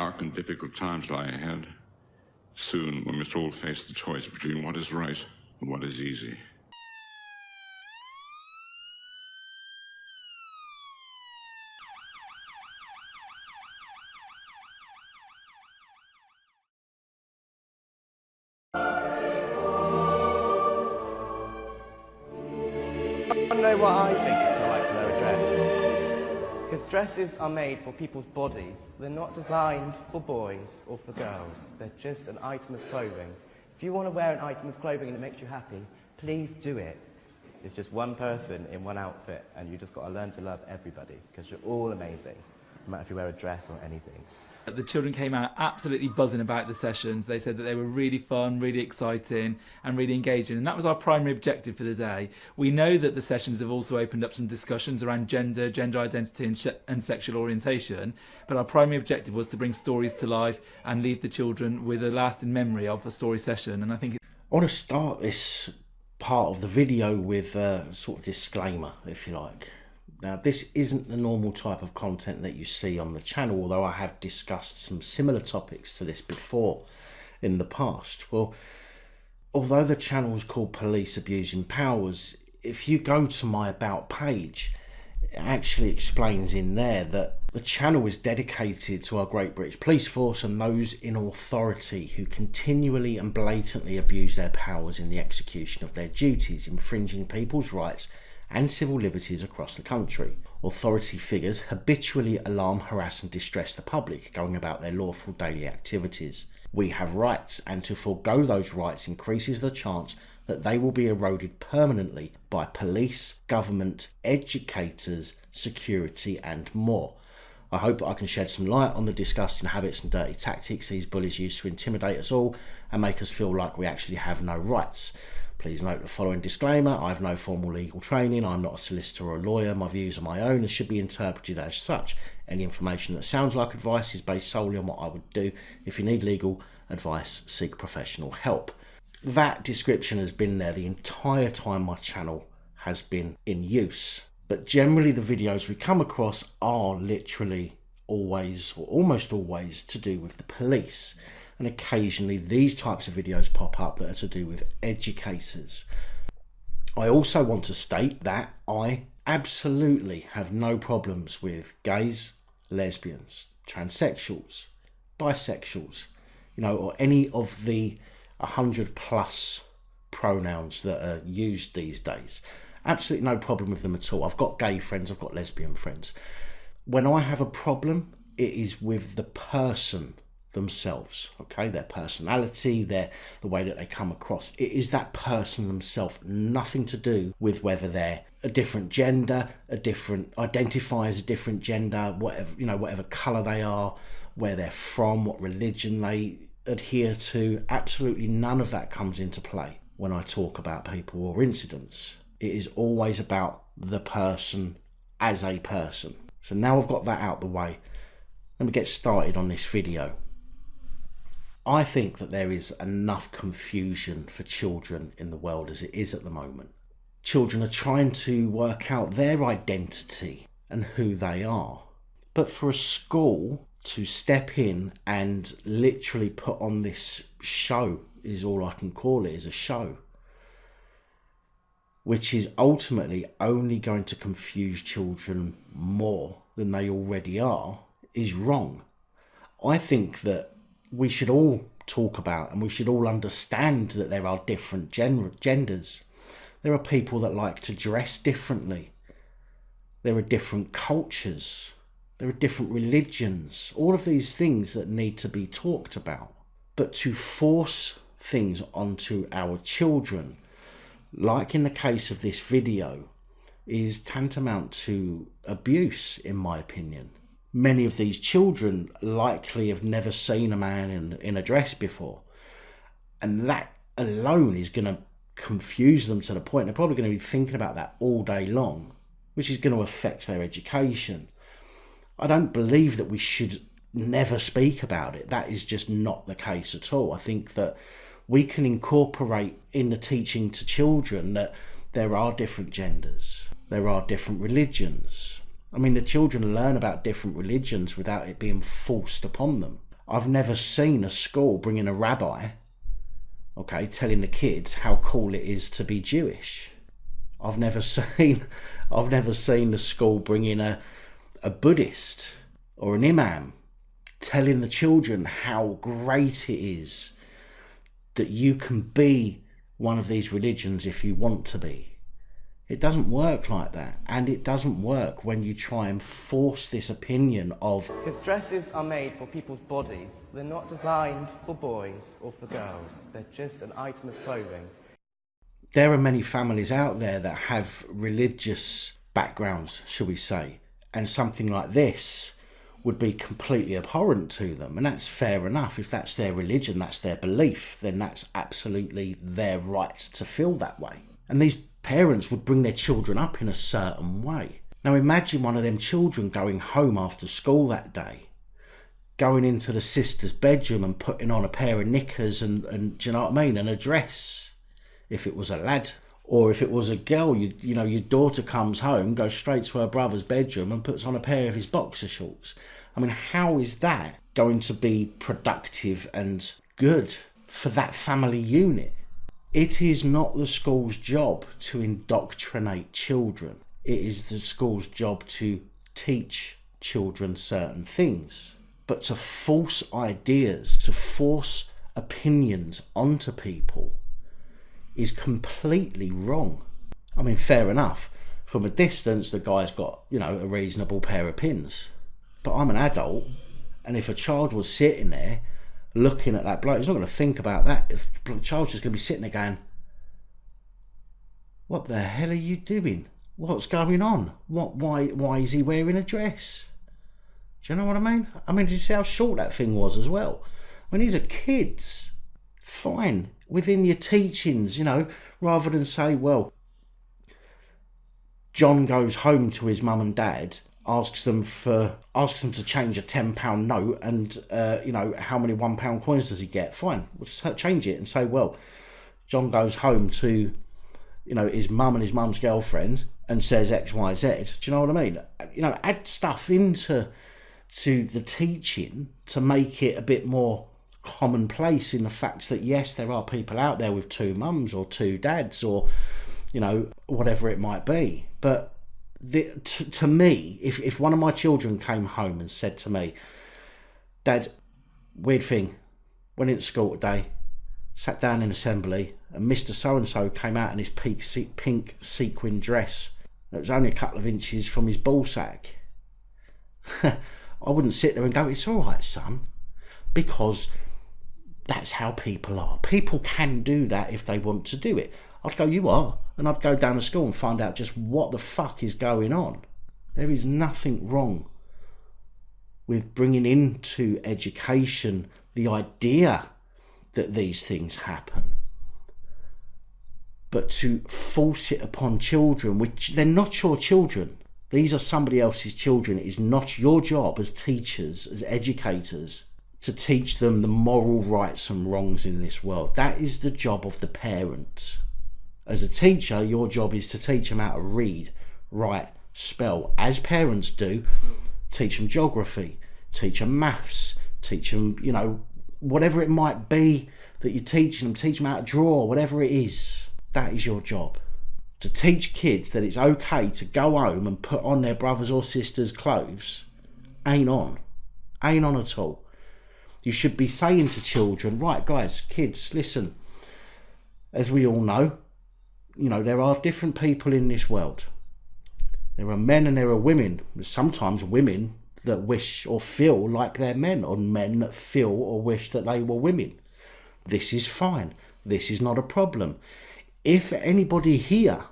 dark and difficult times lie ahead. Soon we must all face the choice between what is right and what is easy. I don't know what I think it's like to wear a dress. Because dresses are made for people's bodies. They're not designed for boys or for girls. They're just an item of clothing. If you want to wear an item of clothing and it makes you happy, please do it. It's just one person in one outfit, and you just got to learn to love everybody, because you're all amazing, no matter if you wear a dress or anything. The children came out absolutely buzzing about the sessions. They said that they were really fun, really exciting and really engaging, and that was our primary objective for the day. We know that the sessions have also opened up some discussions around gender identity and sexual orientation, but our primary objective was to bring stories to life and leave the children with a lasting memory of a story session. And I think I want to start this part of the video with a sort of disclaimer, if you like. Now, this isn't the normal type of content that you see on the channel, although I have discussed some similar topics to this before in the past. Well, although the channel is called Police Abusing Powers, if you go to my About page, it actually explains in there that the channel is dedicated to our Great British Police Force and those in authority who continually and blatantly abuse their powers in the execution of their duties, infringing people's rights and civil liberties across the country. Authority figures habitually alarm, harass and distress the public going about their lawful daily activities. We have rights, and to forego those rights increases the chance that they will be eroded permanently by police, government, educators, security and more. I hope I can shed some light on the disgusting habits and dirty tactics these bullies use to intimidate us all and make us feel like we actually have no rights. Please note the following disclaimer: I have no formal legal training, I'm not a solicitor or a lawyer, my views are my own and should be interpreted as such. Any information that sounds like advice is based solely on what I would do. If you need legal advice, seek professional help. That description has been there the entire time my channel has been in use. But generally the videos we come across are literally always, or almost always, to do with the police. And occasionally these types of videos pop up that are to do with educators. I also want to state that I absolutely have no problems with gays, lesbians, transsexuals, bisexuals, or any of the 100+ pronouns that are used these days. Absolutely no problem with them at all. I've got gay friends, I've got lesbian friends. When I have a problem, it is with the person themselves, okay? Their personality, the way that they come across. It is that person themselves, nothing to do with whether they're a different gender, identify as a different gender, whatever colour they are, where they're from, what religion they adhere to. Absolutely none of that comes into play when I talk about people or incidents. It is always about the person as a person. So now I've got that out the way, let me get started on this video. I think that there is enough confusion for children in the world as it is at the moment. Children are trying to work out their identity and who they are. But for a school to step in and literally put on this show, is all I can call it, is a show, which is ultimately only going to confuse children more than they already are, is wrong. I think that we should all talk about and we should all understand that there are different genders. There are people that like to dress differently. There are different cultures. There are different religions. All of these things that need to be talked about. But to force things onto our children, like in the case of this video, is tantamount to abuse, in my opinion. Many of these children likely have never seen a man in a dress before. And that alone is going to confuse them to the point they're probably going to be thinking about that all day long, which is going to affect their education. I don't believe that we should never speak about it. That is just not the case at all. I think that we can incorporate in the teaching to children that there are different genders, there are different religions. I mean, the children learn about different religions without it being forced upon them. I've never seen a school bring in a rabbi, okay, telling the kids how cool it is to be Jewish. I've never seen the school bring in a Buddhist or an imam telling the children how great it is that you can be one of these religions if you want to be. It doesn't work like that, and it doesn't work when you try and force this opinion of... Because dresses are made for people's bodies. They're not designed for boys or for girls. They're just an item of clothing. There are many families out there that have religious backgrounds, shall we say, and something like this would be completely abhorrent to them, and that's fair enough. If that's their religion, that's their belief, then that's absolutely their right to feel that way. And these parents would bring their children up in a certain way. Now imagine one of them children going home after school that day, going into the sister's bedroom and putting on a pair of knickers and do you know what I mean, and a dress, if it was a lad. Or if it was a girl, you know, your daughter comes home, goes straight to her brother's bedroom and puts on a pair of his boxer shorts. I mean, how is that going to be productive and good for that family unit? It is not the school's job to indoctrinate children. It is the school's job to teach children certain things. But to force ideas, to force opinions onto people is completely wrong. I mean, fair enough. From a distance, the guy's got, you know, a reasonable pair of pins. But I'm an adult, and if a child was sitting there looking at that bloke, he's not going to think about that. If the child's just going to be sitting there going, what the hell are you doing? What's going on? Why is he wearing a dress? Do you know what I mean? I mean, did you see how short that thing was as well? I mean, these are kids. Fine. Within your teachings, you know, rather than say, well, John goes home to his mum and dad, asks them to change a £10 note, and you know, how many £1 coins does he get? Fine, we'll just change it and say, well, John goes home to, you know, his mum and his mum's girlfriend and says X, Y, Z. Do you know what I mean? You know, add stuff into the teaching to make it a bit more commonplace in the fact that yes, there are people out there with two mums or two dads or, you know, whatever it might be. But to me, if one of my children came home and said to me, Dad, weird thing, went into school today, sat down in assembly, and Mr. So-and-so came out in his pink sequin dress that was only a couple of inches from his ball sack, I wouldn't sit there and go, it's all right, son, because that's how people are. People can do that if they want to do it. I'd go, you are, and I'd go down to school and find out just what the fuck is going on. There is nothing wrong with bringing into education the idea that these things happen. But to force it upon children, which they're not your children. These are somebody else's children. It is not your job as teachers, as educators, to teach them the moral rights and wrongs in this world. That is the job of the parent. As a teacher, your job is to teach them how to read, write, spell, as parents do. Teach them geography, teach them maths, teach them, you know, whatever it might be that you're teaching them, teach them how to draw, whatever it is. That is your job. To teach kids that it's okay to go home and put on their brother's or sister's clothes ain't on. Ain't on at all. You should be saying to children, right, guys, kids, listen, as we all know, you know, there are different people in this world. There are men and there are women. Sometimes women that wish or feel like they're men, or men that feel or wish that they were women. This is fine. This is not a problem. If anybody here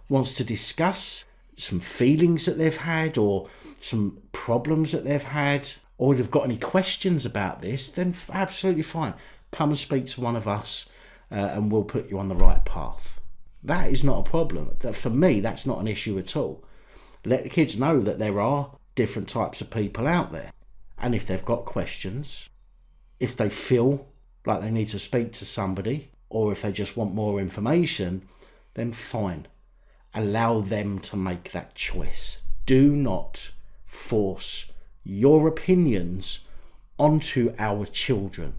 wants to discuss some feelings that they've had or some problems that they've had, or they've got any questions about this, then absolutely fine. Come and speak to one of us and we'll put you on the right path. That is not a problem. For me, that's not an issue at all. Let the kids know that there are different types of people out there. And if they've got questions, if they feel like they need to speak to somebody, or if they just want more information, then fine. Allow them to make that choice. Do not force your opinions onto our children.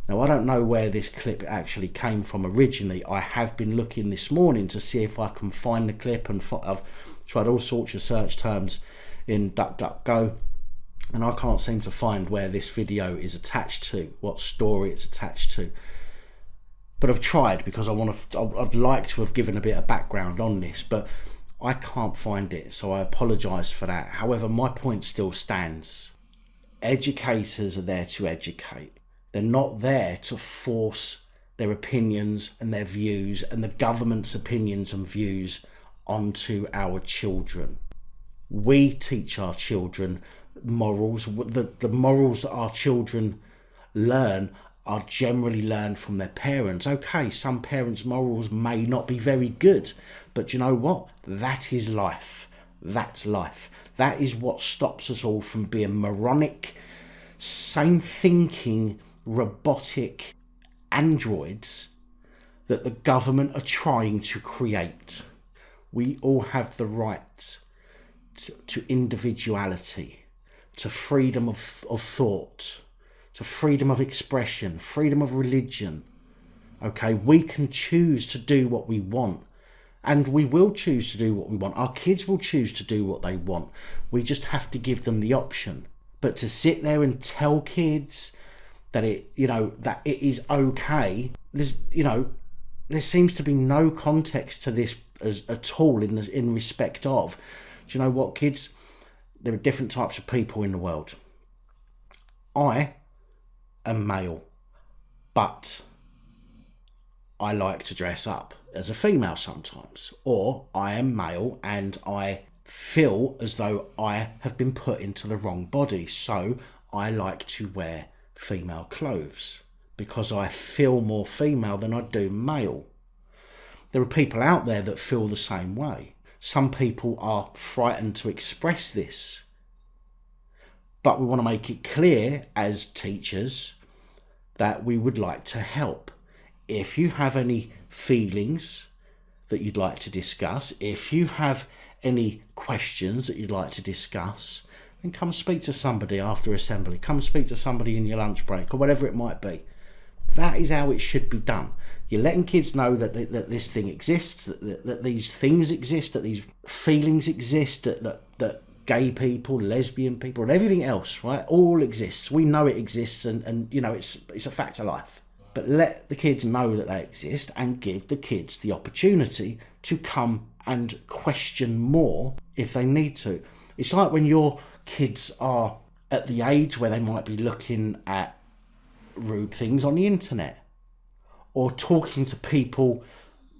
Now, I don't know where this clip actually came from originally. I have been looking this morning to see if I can find the clip, and I've tried all sorts of search terms in DuckDuckGo, and I can't seem to find where this video is attached to, what story it's attached to. But I've tried because I'd like to have given a bit of background on this, but I can't find it, so I apologise for that. However, my point still stands. Educators are there to educate. They're not there to force their opinions and their views and the government's opinions and views onto our children. We teach our children morals. The morals that our children learn are generally learned from their parents. Okay, some parents' morals may not be very good, but you know what? That is life. That's life. That is what stops us all from being moronic, same-thinking, robotic androids that the government are trying to create. We all have the right to individuality, to freedom of thought, to freedom of expression, freedom of religion. Okay, we can choose to do what we want, and we will choose to do what we want. Our kids will choose to do what they want. We just have to give them the option. But to sit there and tell kids that it is okay, there seems to be no context to this at all in respect of, do you know what, kids? There are different types of people in the world. I am male, but I like to dress up as a female sometimes. Or I am male and I feel as though I have been put into the wrong body, so I like to wear female clothes because I feel more female than I do male. There are people out there that feel the same way. Some people are frightened to express this, but we want to make it clear as teachers that we would like to help. If you have any feelings that you'd like to discuss, if you have any questions that you'd like to discuss, then come speak to somebody after assembly. Come speak to somebody in your lunch break or whatever it might be. That is how it should be done. You're letting kids know that this thing exists, that these things exist, that these feelings exist, that gay people, lesbian people, and everything else, right, all exists. We know it exists, and it's a fact of life. But let the kids know that they exist and give the kids the opportunity to come and question more if they need to. It's like when your kids are at the age where they might be looking at rude things on the internet or talking to people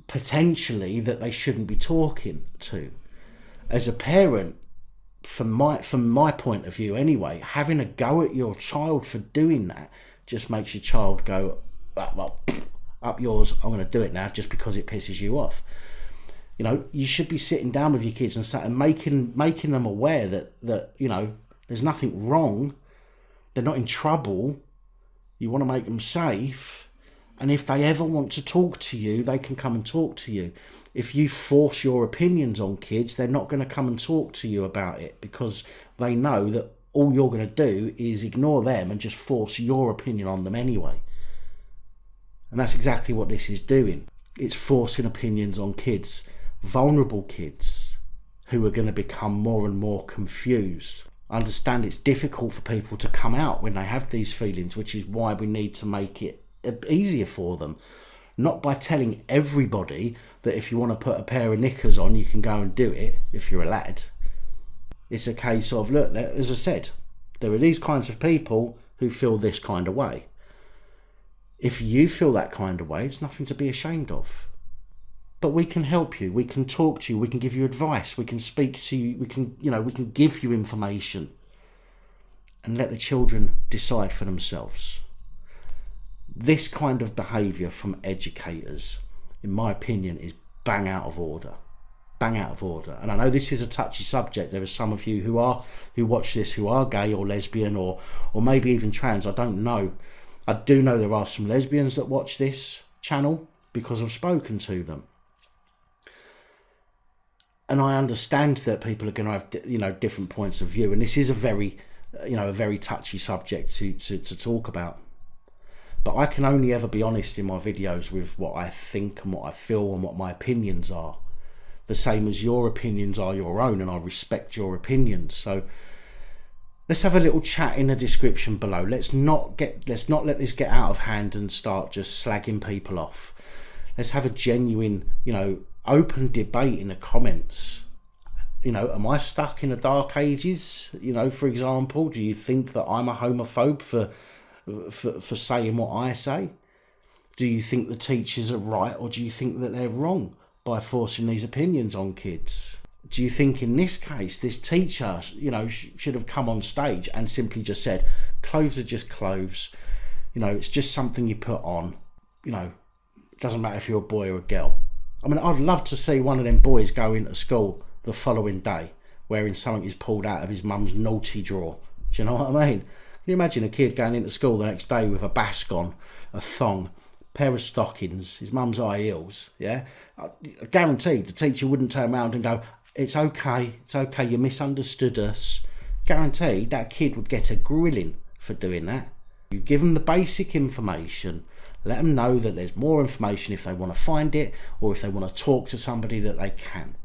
potentially that they shouldn't be talking to. As a parent, from my point of view anyway, having a go at your child for doing that just makes your child go, well, up yours, I'm going to do it now just because it pisses you off. You should be sitting down with your kids and making them aware that there's nothing wrong. They're not in trouble. You want to make them safe. And if they ever want to talk to you, they can come and talk to you. If you force your opinions on kids, they're not going to come and talk to you about it because they know that all you're going to do is ignore them and just force your opinion on them anyway. And that's exactly what this is doing. It's forcing opinions on kids, vulnerable kids who are going to become more and more confused. I understand it's difficult for people to come out when they have these feelings, which is why we need to make it easier for them. Not by telling everybody that if you want to put a pair of knickers on, you can go and do it if you're a lad. It's a case of, look, as I said, there are these kinds of people who feel this kind of way. If you feel that kind of way, it's nothing to be ashamed of. But we can help you, we can talk to you, we can give you advice, we can speak to you, we can give you information and let the children decide for themselves. This kind of behaviour from educators, in my opinion, is bang out of order. Bang out of order. And I know this is a touchy subject. There are some of you who watch this who are gay or lesbian or maybe even trans. I don't know. I do know there are some lesbians that watch this channel because I've spoken to them. And I understand that people are going to have, different points of view. And this is a very a very touchy subject to talk about. But I can only ever be honest in my videos with what I think and what I feel and what my opinions are. The same as your opinions are your own, and I respect your opinions. So let's have a little chat in the description below. Let's not let this get out of hand and start just slagging people off. Let's have a genuine, open debate in the comments. Am I stuck in the dark ages? For example, do you think that I'm a homophobe for saying what I say? Do you think the teachers are right, or do you think that they're wrong by forcing these opinions on kids? Do you think in this case, this teacher, should have come on stage and simply just said, clothes are just clothes, it's just something you put on, it doesn't matter if you're a boy or a girl. I mean, I'd love to see one of them boys go into school the following day wearing something he's pulled out of his mum's naughty drawer. Do you know what I mean? Can you imagine a kid going into school the next day with a basque on, a thong, pair of stockings, his mum's high heels? Yeah, I guaranteed the teacher wouldn't turn around and go, it's okay, you misunderstood us. Guaranteed that kid would get a grilling for doing that. You give them the basic information, let them know that there's more information if they want to find it, or if they want to talk to somebody that they can.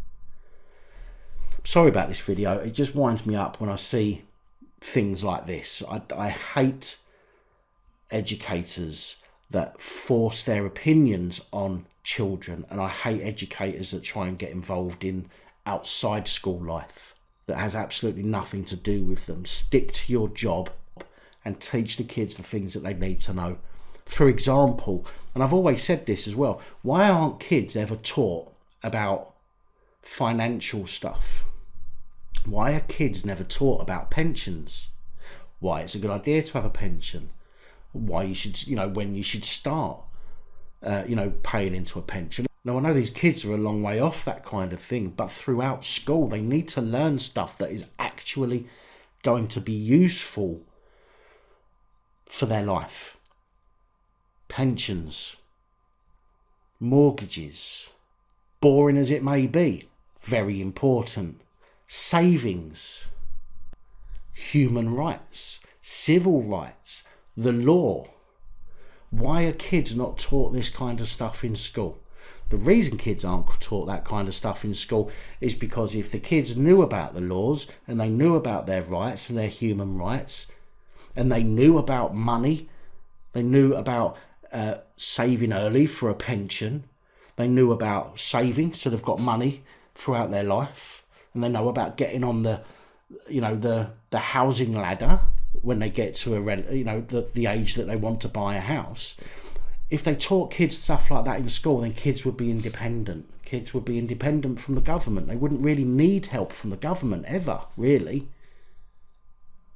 Sorry about this video, it just winds me up when I see things like this. I hate educators that force their opinions on children, and I hate educators that try and get involved in outside school life that has absolutely nothing to do with them. Stick to your job and teach the kids the things that they need to know. For example, and I've always said this as well, why aren't kids ever taught about financial stuff? Why are kids never taught about pensions? Why it's a good idea to have a pension? Why you should, when you should start, paying into a pension. Now, I know these kids are a long way off that kind of thing, but throughout school, they need to learn stuff that is actually going to be useful for their life. Pensions, mortgages, boring as it may be, very important. Savings, human rights, civil rights, the law. Why are kids not taught this kind of stuff in school? The reason kids aren't taught that kind of stuff in school is because if the kids knew about the laws, and they knew about their rights and their human rights, and they knew about money, they knew about saving early for a pension, they knew about saving so they've got money throughout their life, and they know about getting on the housing ladder when they get to the age that they want to buy a house. If they taught kids stuff like that in school, then kids would be independent. Kids would be independent from the government. They wouldn't really need help from the government ever, really.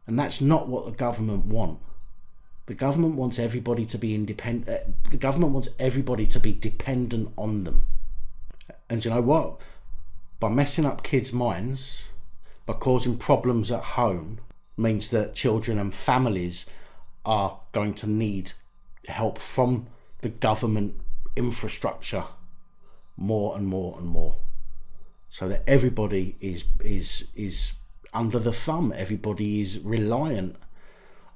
And that's not what the government want. The government wants everybody to be independent. The government wants everybody to be dependent on them. And you know what? By messing up kids' minds, by causing problems at home, means that children and families are going to need help from the government infrastructure more and more and more, so that everybody is under the thumb. Everybody is reliant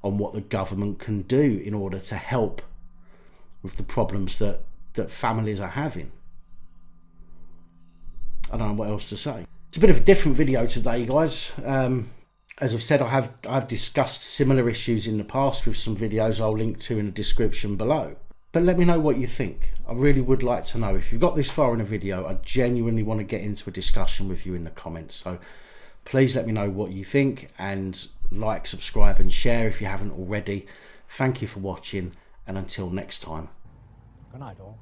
on what the government can do in order to help with the problems that families are having. I don't know what else to say. It's a bit of a different video today, guys. As I've said, I've discussed similar issues in the past with some videos I'll link to in the description below. But let me know what you think. I really would like to know. If you've got this far in a video, I genuinely want to get into a discussion with you in the comments. So please let me know what you think, and like, subscribe and share if you haven't already. Thank you for watching, and until next time. Good night all.